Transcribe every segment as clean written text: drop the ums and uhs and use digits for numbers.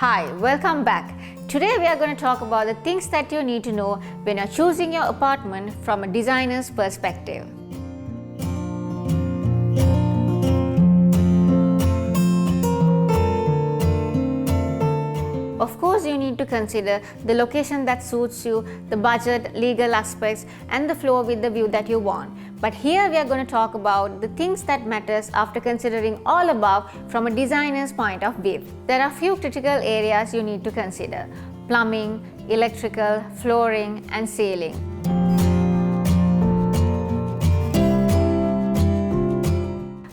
Hi, welcome back. Today we are going to talk about the things that you need to know when you're choosing your apartment from a designer's perspective. Of course, you need to consider the location that suits you, the budget, legal aspects, and the floor with the view that you want. But here we are going to talk about the things that matters after considering all above from a designer's point of view. There are few critical areas you need to consider: plumbing, electrical, flooring, and ceiling.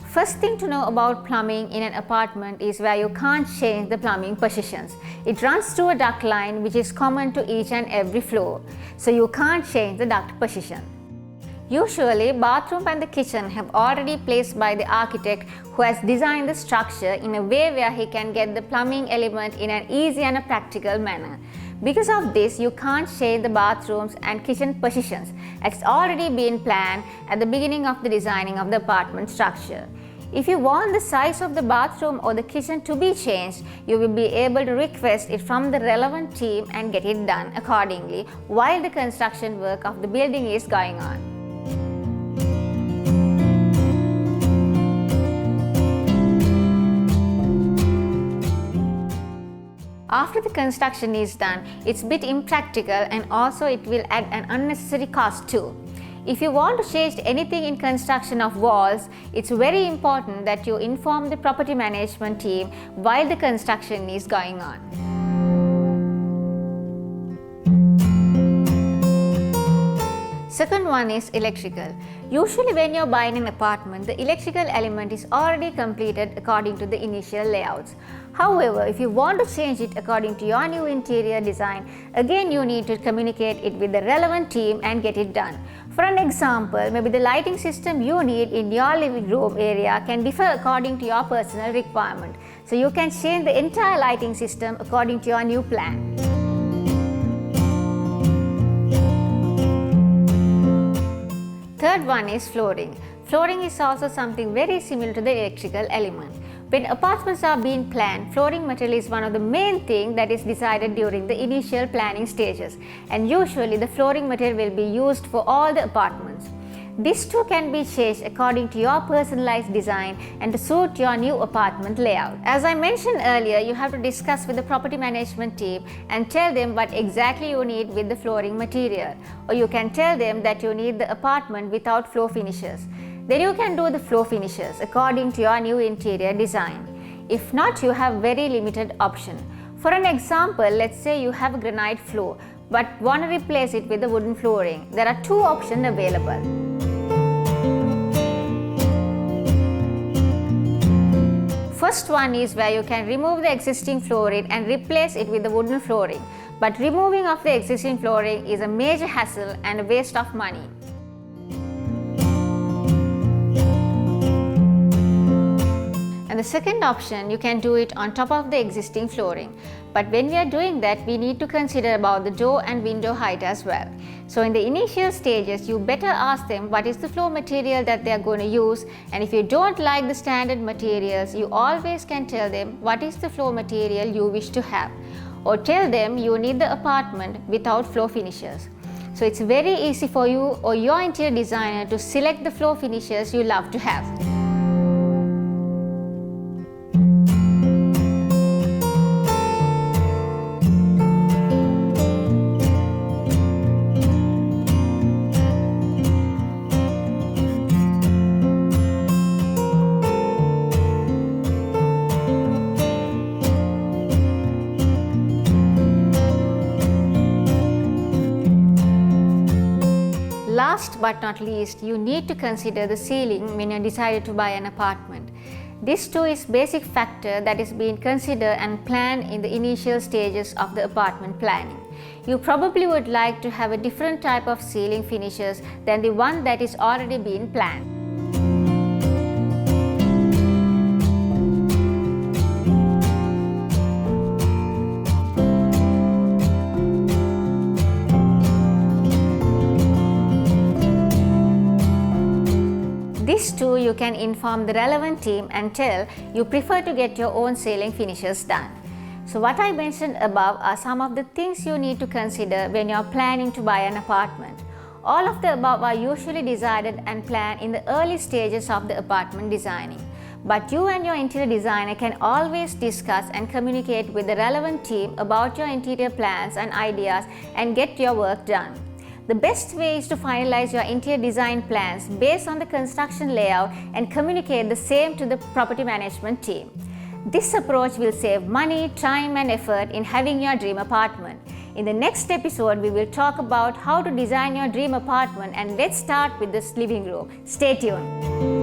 First thing to know about plumbing in an apartment is where you can't change the plumbing positions. It runs through a duct line which is common to each and every floor, so you can't change the duct position. Usually, bathroom and the kitchen have already placed by the architect who has designed the structure in a way where he can get the plumbing element in an easy and a practical manner. Because of this, you can't change the bathrooms and kitchen positions. It's already been planned at the beginning of the designing of the apartment structure. If you want the size of the bathroom or the kitchen to be changed, you will be able to request it from the relevant team and get it done accordingly while the construction work of the building is going on. After the construction is done, it's a bit impractical and also it will add an unnecessary cost too. If you want to change anything in construction of walls, it's very important that you inform the property management team while the construction is going on. Second one is electrical. Usually when you're buying an apartment, the electrical element is already completed according to the initial layouts. However, if you want to change it according to your new interior design, again you need to communicate it with the relevant team and get it done. For an example, maybe the lighting system you need in your living room area can differ according to your personal requirement. So you can change the entire lighting system according to your new plan. Third one is flooring. Flooring is also something very similar to the electrical element. When apartments are being planned, flooring material is one of the main things that is decided during the initial planning stages, and usually the flooring material will be used for all the apartments. This too can be changed according to your personalized design and to suit your new apartment layout. As I mentioned earlier, you have to discuss with the property management team and tell them what exactly you need with the flooring material, or you can tell them that you need the apartment without floor finishes. Then you can do the floor finishes according to your new interior design. If not, you have very limited option. For an example, let's say you have a granite floor but want to replace it with the wooden flooring. There are two options available. First one is where you can remove the existing flooring and replace it with the wooden flooring. But removing of the existing flooring is a major hassle and a waste of money. And the second option, you can do it on top of the existing flooring. But when we are doing that, we need to consider about the door and window height as well. So in the initial stages, you better ask them what is the floor material that they are going to use, and if you don't like the standard materials, you always can tell them what is the floor material you wish to have, or tell them you need the apartment without floor finishes. So it's very easy for you or your interior designer to select the floor finishes you love to have. Last but not least, you need to consider the ceiling when you decided to buy an apartment. This too is basic factor that is being considered and planned in the initial stages of the apartment planning. You probably would like to have a different type of ceiling finishes than the one that is already being planned. This too you can inform the relevant team and tell you prefer to get your own ceiling finishes done. So what I mentioned above are some of the things you need to consider when you are planning to buy an apartment. All of the above are usually decided and planned in the early stages of the apartment designing. But you and your interior designer can always discuss and communicate with the relevant team about your interior plans and ideas and get your work done. The best way is to finalize your interior design plans based on the construction layout and communicate the same to the property management team. This approach will save money, time and effort in having your dream apartment. In the next episode, we will talk about how to design your dream apartment, and let's start with this living room. Stay tuned.